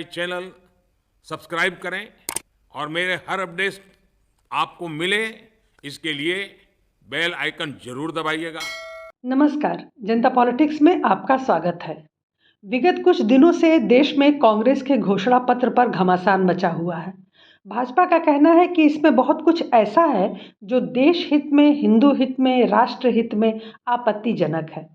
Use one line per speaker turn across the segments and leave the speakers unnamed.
Channel subscribe करें और मेरे हर अपडेट आपको मिले इसके लिए बेल आइकन जरूर दबाइएगा।
नमस्कार, जनता पॉलिटिक्स में आपका स्वागत है। विगत कुछ दिनों से देश में कांग्रेस के घोषणा पत्र पर घमासान मचा हुआ है। भाजपा का कहना है कि इसमें बहुत कुछ ऐसा है जो देश हित में, हिंदू हित में, राष्ट्र हित में आपत्तिजनक है।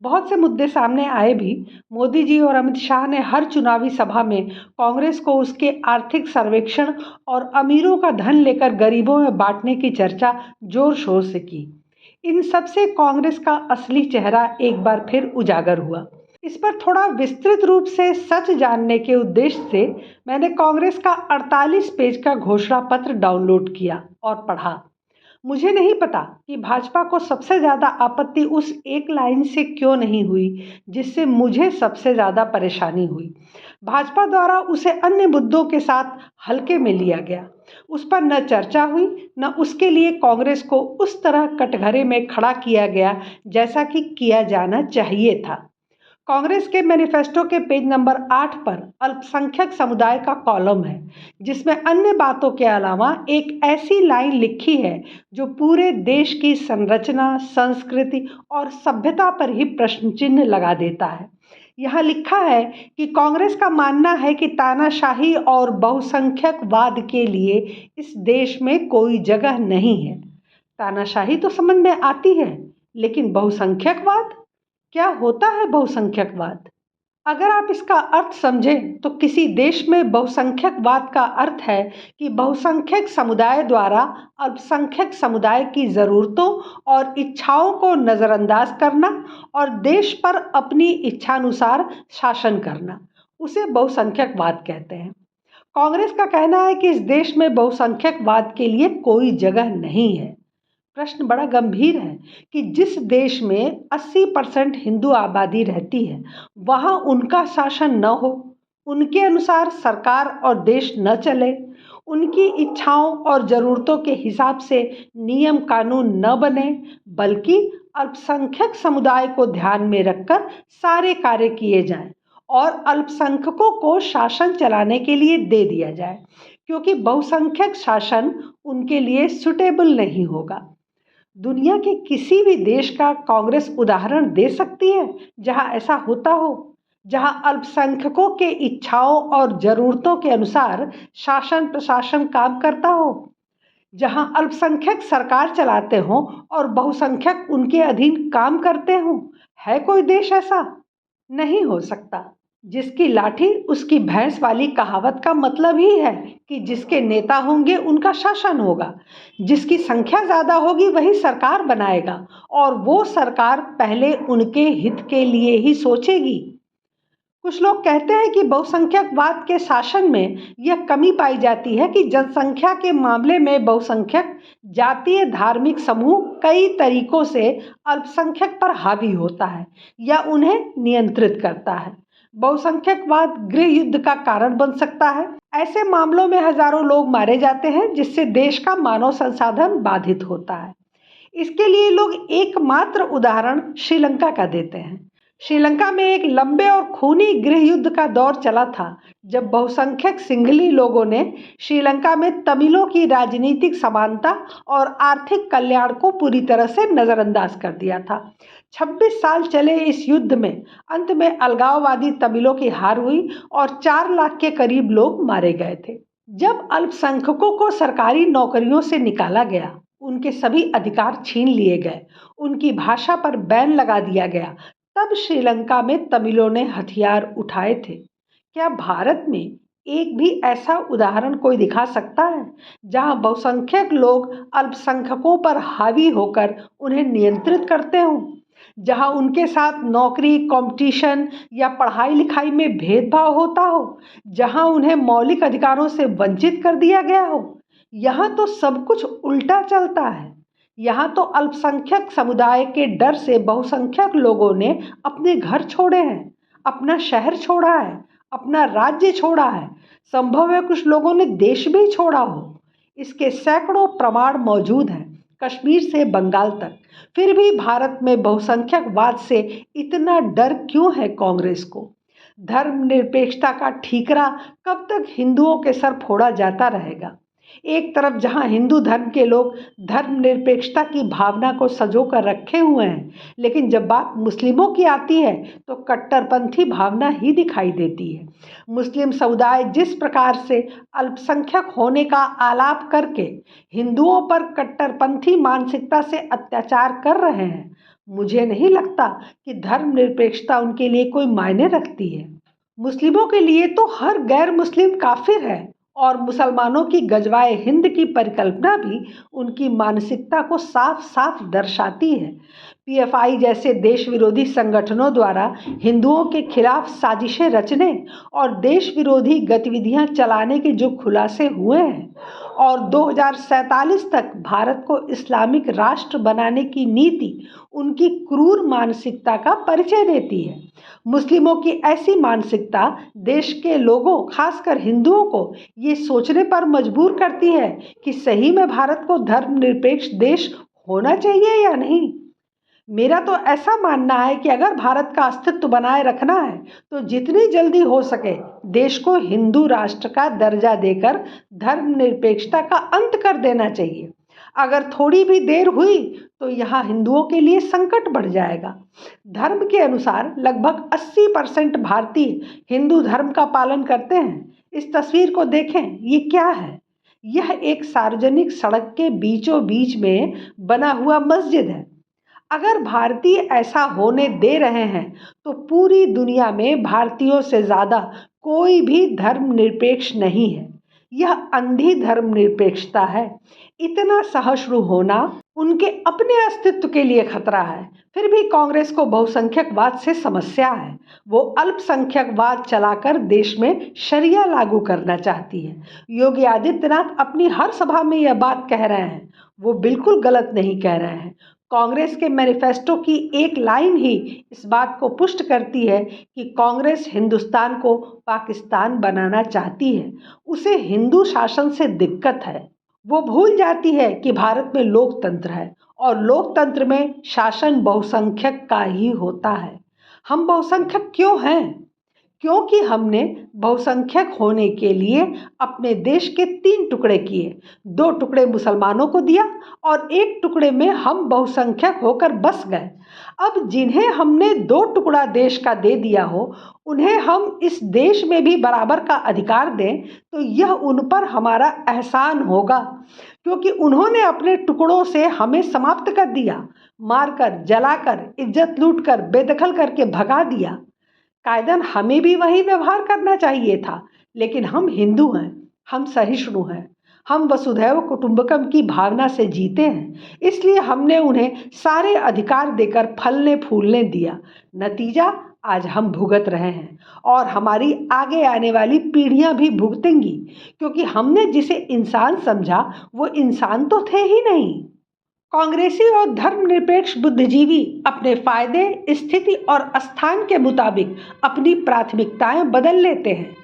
बहुत से मुद्दे सामने आए भी मोदी जी और अमित शाह ने हर चुनावी सभा में कांग्रेस को उसके आर्थिक सर्वेक्षण और अमीरों का धन लेकर गरीबों में बांटने की चर्चा जोर शोर से की। इन सब से कांग्रेस का असली चेहरा एक बार फिर उजागर हुआ। इस पर थोड़ा विस्तृत रूप से सच जानने के उद्देश्य से मैंने कांग्रेस का 48 पेज का घोषणा पत्र डाउनलोड किया और पढ़ा। मुझे नहीं पता कि भाजपा को सबसे ज़्यादा आपत्ति उस एक लाइन से क्यों नहीं हुई जिससे मुझे सबसे ज़्यादा परेशानी हुई। भाजपा द्वारा उसे अन्य मुद्दों के साथ हल्के में लिया गया। उस पर न चर्चा हुई, न उसके लिए कांग्रेस को उस तरह कटघरे में खड़ा किया गया जैसा कि किया जाना चाहिए था। कांग्रेस के मैनिफेस्टो के पेज नंबर 8 पर अल्पसंख्यक समुदाय का कॉलम है, जिसमें अन्य बातों के अलावा एक ऐसी लाइन लिखी है जो पूरे देश की संरचना, संस्कृति और सभ्यता पर ही प्रश्न चिन्ह लगा देता है। यहाँ लिखा है कि कांग्रेस का मानना है कि तानाशाही और बहुसंख्यकवाद के लिए इस देश में कोई जगह नहीं है। तानाशाही तो समझ में आती है, लेकिन बहुसंख्यकवाद क्या होता है? बहुसंख्यकवाद, अगर आप इसका अर्थ समझें तो किसी देश में बहुसंख्यकवाद का अर्थ है कि बहुसंख्यक समुदाय द्वारा अल्पसंख्यक समुदाय की ज़रूरतों और इच्छाओं को नज़रअंदाज करना और देश पर अपनी इच्छानुसार शासन करना, उसे बहुसंख्यकवाद कहते हैं। कांग्रेस का कहना है कि इस देश में बहुसंख्यकवाद के लिए कोई जगह नहीं है। प्रश्न बड़ा गंभीर है कि जिस देश में 80% हिंदू आबादी रहती है, वहाँ उनका शासन न हो, उनके अनुसार सरकार और देश न चले, उनकी इच्छाओं और ज़रूरतों के हिसाब से नियम कानून न बने, बल्कि अल्पसंख्यक समुदाय को ध्यान में रखकर सारे कार्य किए जाएं और अल्पसंख्यकों को शासन चलाने के लिए दे दिया जाए, क्योंकि बहुसंख्यक शासन उनके लिए सुटेबल नहीं होगा। दुनिया के किसी भी देश का कांग्रेस उदाहरण दे सकती है जहां ऐसा होता हो, जहां अल्पसंख्यकों के इच्छाओं और ज़रूरतों के अनुसार शासन प्रशासन काम करता हो, जहां अल्पसंख्यक सरकार चलाते हों और बहुसंख्यक उनके अधीन काम करते हों। है कोई देश ऐसा? नहीं हो सकता। जिसकी लाठी उसकी भैंस वाली कहावत का मतलब ही है कि जिसके नेता होंगे उनका शासन होगा। जिसकी संख्या ज़्यादा होगी वही सरकार बनाएगा और वो सरकार पहले उनके हित के लिए ही सोचेगी। कुछ लोग कहते हैं कि बहुसंख्यकवाद के शासन में यह कमी पाई जाती है कि जनसंख्या के मामले में बहुसंख्यक जातीय धार्मिक समूह कई तरीकों से अल्पसंख्यक पर हावी होता है या उन्हें नियंत्रित करता है। बहुसंख्यकवाद गृह युद्ध का कारण बन सकता है। ऐसे मामलों में हजारों लोग मारे जाते हैं, जिससे देश का मानव संसाधन बाधित होता है। इसके लिए लोग एकमात्र उदाहरण श्रीलंका का देते हैं। श्रीलंका में एक लंबे और खूनी गृह युद्ध का दौर चला था, जब बहुसंख्यक सिंघली लोगों ने श्रीलंका में तमिलों की राजनीतिक समानता और आर्थिक कल्याण को पूरी तरह से नज़रअंदाज कर दिया था। 26 साल चले इस युद्ध में अंत में अलगाववादी तमिलों की हार हुई और 4 लाख के करीब लोग मारे गए थे। जब अल्पसंख्यकों को सरकारी नौकरियों से निकाला गया, उनके सभी अधिकार छीन लिए गए, उनकी भाषा पर बैन लगा दिया गया, तब श्रीलंका में तमिलों ने हथियार उठाए थे। क्या भारत में एक भी ऐसा उदाहरण कोई दिखा सकता है जहां बहुसंख्यक लोग अल्पसंख्यकों पर हावी होकर उन्हें नियंत्रित करते हों, जहां उनके साथ नौकरी, कंपटीशन या पढ़ाई लिखाई में भेदभाव होता हो, जहां उन्हें मौलिक अधिकारों से वंचित कर दिया गया हो? यहाँ तो सब कुछ उल्टा चलता है। यहाँ तो अल्पसंख्यक समुदाय के डर से बहुसंख्यक लोगों ने अपने घर छोड़े हैं, अपना शहर छोड़ा है, अपना राज्य छोड़ा है, संभव है कुछ लोगों ने देश भी छोड़ा हो। इसके सैकड़ों प्रमाण मौजूद हैं, कश्मीर से बंगाल तक। फिर भी भारत में बहुसंख्यकवाद से इतना डर क्यों है कांग्रेस को? धर्मनिरपेक्षता का ठीकरा कब तक हिंदुओं के सर फोड़ा जाता रहेगा? एक तरफ जहां हिंदू धर्म के लोग धर्मनिरपेक्षता की भावना को संजो कर रखे हुए हैं, लेकिन जब बात मुस्लिमों की आती है तो कट्टरपंथी भावना ही दिखाई देती है। मुस्लिम समुदाय जिस प्रकार से अल्पसंख्यक होने का आलाप करके हिंदुओं पर कट्टरपंथी मानसिकता से अत्याचार कर रहे हैं, मुझे नहीं लगता कि धर्मनिरपेक्षता उनके लिए कोई मायने रखती है। मुस्लिमों के लिए तो हर गैर मुस्लिम काफिर है और मुसलमानों की गजवाए हिंद की परिकल्पना भी उनकी मानसिकता को साफ साफ दर्शाती है। पीएफआई जैसे देश विरोधी संगठनों द्वारा हिंदुओं के खिलाफ साजिशें रचने और देश विरोधी गतिविधियां चलाने के जो खुलासे हुए हैं और 2047 तक भारत को इस्लामिक राष्ट्र बनाने की नीति उनकी क्रूर मानसिकता का परिचय देती है। मुस्लिमों की ऐसी मानसिकता देश के लोगों, खासकर हिंदुओं को ये सोचने पर मजबूर करती है कि सही में भारत को धर्मनिरपेक्ष देश होना चाहिए या नहीं। मेरा तो ऐसा मानना है कि अगर भारत का अस्तित्व बनाए रखना है तो जितनी जल्दी हो सके देश को हिंदू राष्ट्र का दर्जा देकर धर्मनिरपेक्षता का अंत कर देना चाहिए। अगर थोड़ी भी देर हुई तो यहाँ हिंदुओं के लिए संकट बढ़ जाएगा। धर्म के अनुसार लगभग 80% भारतीय हिंदू धर्म का पालन करते हैं। इस तस्वीर को देखें, ये क्या है? यह एक सार्वजनिक सड़क के बीचों बीच में बना हुआ मस्जिद है। अगर भारतीय ऐसा होने दे रहे हैं तो पूरी दुनिया में भारतीयों से ज़्यादा कोई भी धर्मनिरपेक्ष नहीं है। यह अंधी धर्मनिरपेक्षता है। इतना सहिष्णु होना उनके अपने अस्तित्व के लिए खतरा है। फिर भी कांग्रेस को बहुसंख्यकवाद से समस्या है। वो अल्पसंख्यकवाद चलाकर देश में शरिया लागू करना चाहती है। योगी आदित्यनाथ अपनी हर सभा में यह बात कह रहे हैं। वो बिल्कुल गलत नहीं कह रहे हैं। कांग्रेस के मैनिफेस्टो की एक लाइन ही इस बात को पुष्ट करती है कि कांग्रेस हिंदुस्तान को पाकिस्तान बनाना चाहती है। उसे हिंदू शासन से दिक्कत है। वो भूल जाती है कि भारत में लोकतंत्र है और लोकतंत्र में शासन बहुसंख्यक का ही होता है। हम बहुसंख्यक क्यों हैं? क्योंकि हमने बहुसंख्यक होने के लिए अपने देश के 3 टुकड़े किए। 2 टुकड़े मुसलमानों को दिया और 1 टुकड़े में हम बहुसंख्यक होकर बस गए। अब जिन्हें हमने 2 टुकड़ा देश का दे दिया हो, उन्हें हम इस देश में भी बराबर का अधिकार दें तो यह उन पर हमारा एहसान होगा, क्योंकि उन्होंने अपने टुकड़ों से हमें समाप्त कर दिया, मारकर, जलाकर, इज्जत लूटकर, बेदखल करके भगा दिया। कायदन हमें भी वही व्यवहार करना चाहिए था, लेकिन हम हिंदू हैं, हम सहिष्णु हैं, हम वसुधैव कुटुंबकम की भावना से जीते हैं, इसलिए हमने उन्हें सारे अधिकार देकर फलने फूलने दिया। नतीजा आज हम भुगत रहे हैं और हमारी आगे आने वाली पीढ़ियां भी भुगतेंगी, क्योंकि हमने जिसे इंसान समझा वो इंसान तो थे ही नहीं। कांग्रेसी और धर्मनिरपेक्ष बुद्धिजीवी अपने फायदे, स्थिति और स्थान के मुताबिक अपनी प्राथमिकताएं बदल लेते हैं।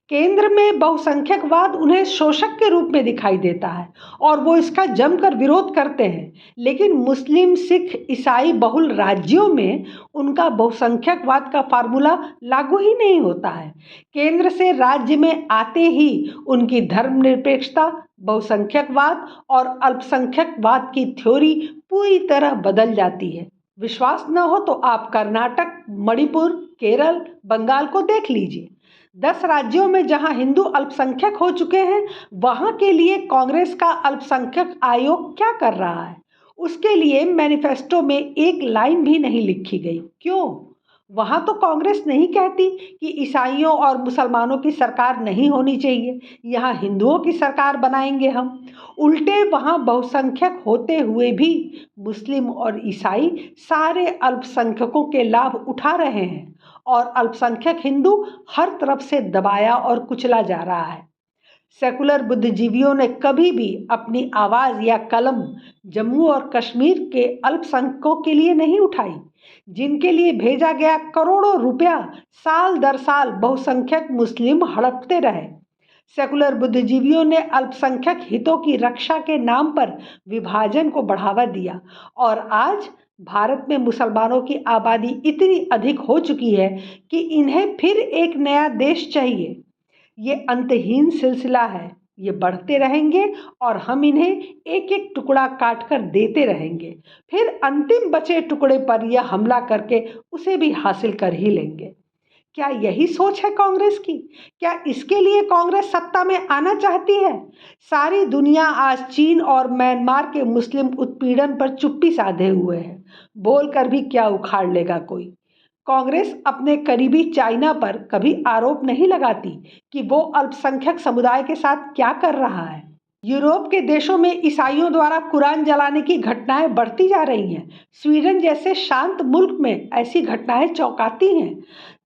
केंद्र में बहुसंख्यकवाद उन्हें शोषक के रूप में दिखाई देता है और वो इसका जमकर विरोध करते हैं, लेकिन मुस्लिम, सिख, ईसाई बहुल राज्यों में उनका बहुसंख्यकवाद का फार्मूला लागू ही नहीं होता है। केंद्र से राज्य में आते ही उनकी धर्मनिरपेक्षता, बहुसंख्यकवाद और अल्पसंख्यकवाद की थ्योरी पूरी तरह बदल जाती है। विश्वास न हो तो आप कर्नाटक, मणिपुर, केरल, बंगाल को देख लीजिए। 10 राज्यों में जहां हिंदू अल्पसंख्यक हो चुके हैं, वहां के लिए कांग्रेस का अल्पसंख्यक आयोग क्या कर रहा है? उसके लिए मैनिफेस्टो में एक लाइन भी नहीं लिखी गई। क्यों? वहां तो कांग्रेस नहीं कहती कि ईसाइयों और मुसलमानों की सरकार नहीं होनी चाहिए, यहाँ हिंदुओं की सरकार बनाएंगे हम। उल्टे वहाँ बहुसंख्यक होते हुए भी मुस्लिम और ईसाई सारे अल्पसंख्यकों के लाभ उठा रहे हैं और अल्पसंख्यक हिंदू हर तरफ से दबाया और कुचला जा रहा है। सेकुलर बुद्धिजीवियों ने कभी भी अपनी आवाज़ या कलम जम्मू और कश्मीर के अल्पसंख्यकों के लिए नहीं उठाई, जिनके लिए भेजा गया करोड़ों रुपया साल दर साल बहुसंख्यक मुस्लिम हड़पते रहे। सेकुलर बुद्धिजीवियों ने अल्पसंख्यक हितों की रक्षा के नाम पर विभाजन को बढ़ावा दिया और आज भारत में मुसलमानों की आबादी इतनी अधिक हो चुकी है कि इन्हें फिर एक नया देश चाहिए। ये अंतहीन सिलसिला है, ये बढ़ते रहेंगे और हम इन्हें एक एक टुकड़ा काट कर देते रहेंगे। फिर अंतिम बचे टुकड़े पर यह हमला करके उसे भी हासिल कर ही लेंगे। क्या यही सोच है कांग्रेस की? क्या इसके लिए कांग्रेस सत्ता में आना चाहती है? सारी दुनिया आज चीन और म्यांमार के मुस्लिम उत्पीड़न पर चुप्पी साधे हुए है। बोलकर भी क्या उखाड़ लेगा कोई? कांग्रेस अपने करीबी चाइना पर कभी आरोप नहीं लगाती कि वो अल्पसंख्यक समुदाय के साथ क्या कर रहा है। यूरोप के देशों में ईसाइयों द्वारा कुरान जलाने की घटनाएं बढ़ती जा रही हैं। स्वीडन जैसे शांत मुल्क में ऐसी घटनाएं चौंकाती हैं।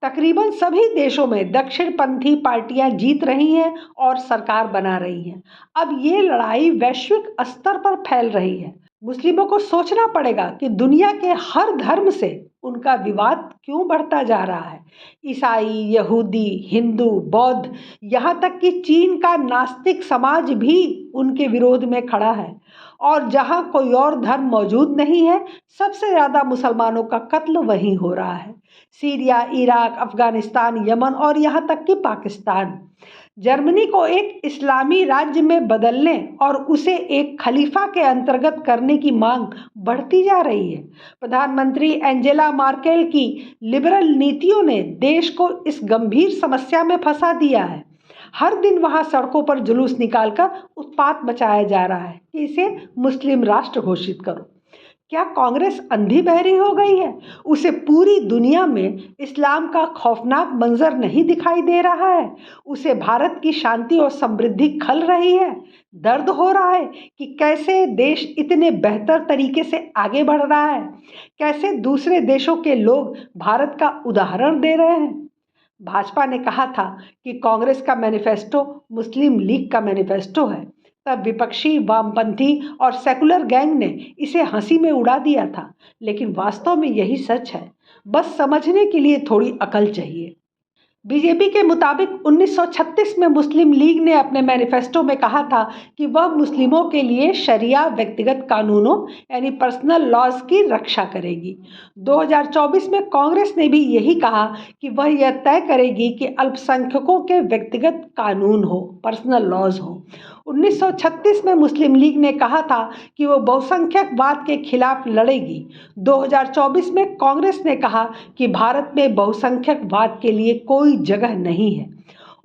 तकरीबन सभी देशों में दक्षिणपंथी पार्टियां जीत रही हैं और सरकार बना रही हैं। अब ये लड़ाई वैश्विक स्तर पर फैल रही है। मुस्लिमों को सोचना पड़ेगा कि दुनिया के हर धर्म से उनका विवाद क्यों बढ़ता जा रहा है। ईसाई, यहूदी, हिंदू, बौद्ध, यहाँ तक कि चीन का नास्तिक समाज भी उनके विरोध में खड़ा है। और जहाँ कोई और धर्म मौजूद नहीं है, सबसे ज़्यादा मुसलमानों का कत्ल वहीं हो रहा है। सीरिया, इराक, अफगानिस्तान, यमन और यहाँ तक कि पाकिस्तान। जर्मनी को एक इस्लामी राज्य में बदलने और उसे एक खलीफा के अंतर्गत करने की मांग बढ़ती जा रही है। प्रधानमंत्री एंजेला मार्केल की लिबरल नीतियों ने देश को इस गंभीर समस्या में फंसा दिया है। हर दिन वहां सड़कों पर जुलूस निकालकर उत्पात मचाया जा रहा है कि इसे मुस्लिम राष्ट्र घोषित करो। क्या कांग्रेस अंधी बहरी हो गई है? उसे पूरी दुनिया में इस्लाम का खौफनाक मंजर नहीं दिखाई दे रहा है? उसे भारत की शांति और समृद्धि खल रही है? दर्द हो रहा है कि कैसे देश इतने बेहतर तरीके से आगे बढ़ रहा है, कैसे दूसरे देशों के लोग भारत का उदाहरण दे रहे हैं। भाजपा ने कहा था कि कांग्रेस का मैनिफेस्टो मुस्लिम लीग का मैनिफेस्टो है। तब विपक्षी, वामपंथी और सेकुलर गैंग ने इसे हंसी में उड़ा दिया था, लेकिन वास्तव में यही सच है। बस समझने के लिए थोड़ी अकल चाहिए। बीजेपी के मुताबिक 1936 में मुस्लिम लीग ने अपने मैनिफेस्टो में कहा था कि वह मुस्लिमों के लिए शरिया व्यक्तिगत कानूनों यानी पर्सनल लॉज की रक्षा करेगी। 2024 में कांग्रेस ने भी यही कहा कि वह यह तय करेगी कि अल्पसंख्यकों के व्यक्तिगत कानून हो, पर्सनल लॉज हो। 1936 में मुस्लिम लीग ने कहा था कि वो बहुसंख्यकवाद के खिलाफ लड़ेगी। 2024 में कांग्रेस ने कहा कि भारत में बहुसंख्यकवाद के लिए कोई जगह नहीं है।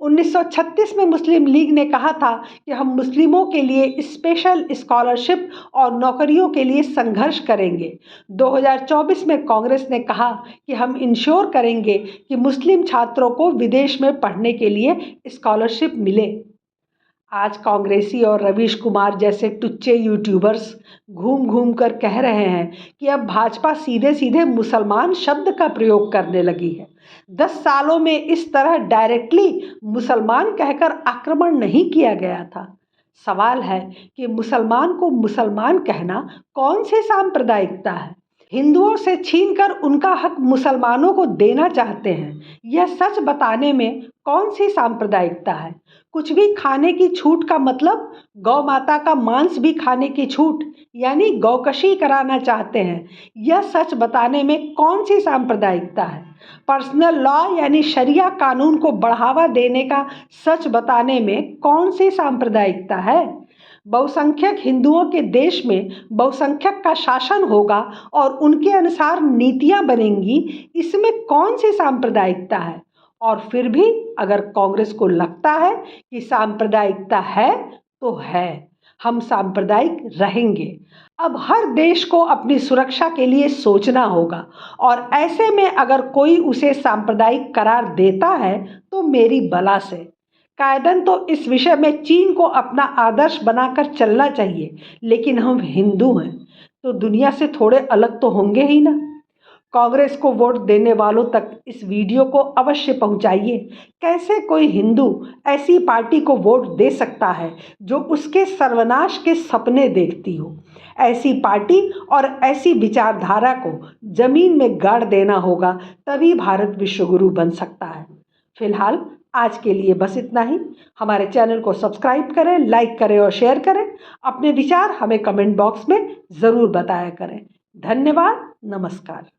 1936 में मुस्लिम लीग ने कहा था कि हम मुस्लिमों के लिए स्पेशल स्कॉलरशिप और नौकरियों के लिए संघर्ष करेंगे। 2024 में कांग्रेस ने कहा कि हम इंश्योर करेंगे कि मुस्लिम छात्रों को विदेश में पढ़ने के लिए स्कॉलरशिप मिले। आज कांग्रेसी और रवीश कुमार जैसे टुच्चे यूट्यूबर्स घूम घूम कर कह रहे हैं कि अब भाजपा सीधे सीधे मुसलमान शब्द का प्रयोग करने लगी है। 10 सालों में इस तरह डायरेक्टली मुसलमान कहकर आक्रमण नहीं किया गया था। सवाल है कि मुसलमान को मुसलमान कहना कौन सी सांप्रदायिकता है? हिंदुओं से छीनकर उनका हक मुसलमानों को देना चाहते हैं। यह सच बताने में कौन सी सांप्रदायिकता है? कुछ भी खाने की छूट का मतलब गौ माता का मांस भी खाने की छूट यानी गौकशी कराना चाहते हैं। यह सच बताने में कौन सी सांप्रदायिकता है? पर्सनल लॉ यानी शरिया कानून को बढ़ावा देने का सच बताने में कौन सी सांप्रदायिकता है? बहुसंख्यक हिंदुओं के देश में बहुसंख्यक का शासन होगा और उनके अनुसार नीतियां बनेंगी, इसमें कौन सी सांप्रदायिकता है? और फिर भी अगर कांग्रेस को लगता है कि सांप्रदायिकता है तो है, हम सांप्रदायिक रहेंगे। अब हर देश को अपनी सुरक्षा के लिए सोचना होगा और ऐसे में अगर कोई उसे सांप्रदायिक करार देता है तो मेरी बला से। कायदन तो इस विषय में चीन को अपना आदर्श बनाकर चलना चाहिए, लेकिन हम हिंदू हैं तो दुनिया से थोड़े अलग तो होंगे ही ना। कांग्रेस को वोट देने वालों तक इस वीडियो को अवश्य पहुंचाइए। कैसे कोई हिंदू ऐसी पार्टी को वोट दे सकता है जो उसके सर्वनाश के सपने देखती हो? ऐसी पार्टी और ऐसी विचारधारा को जमीन में गाड़ देना होगा, तभी भारत विश्वगुरु बन सकता है। फिलहाल आज के लिए बस इतना ही। हमारे चैनल को सब्सक्राइब करें, लाइक करें और शेयर करें। अपने विचार हमें कमेंट बॉक्स में ज़रूर बताया करें। धन्यवाद। नमस्कार।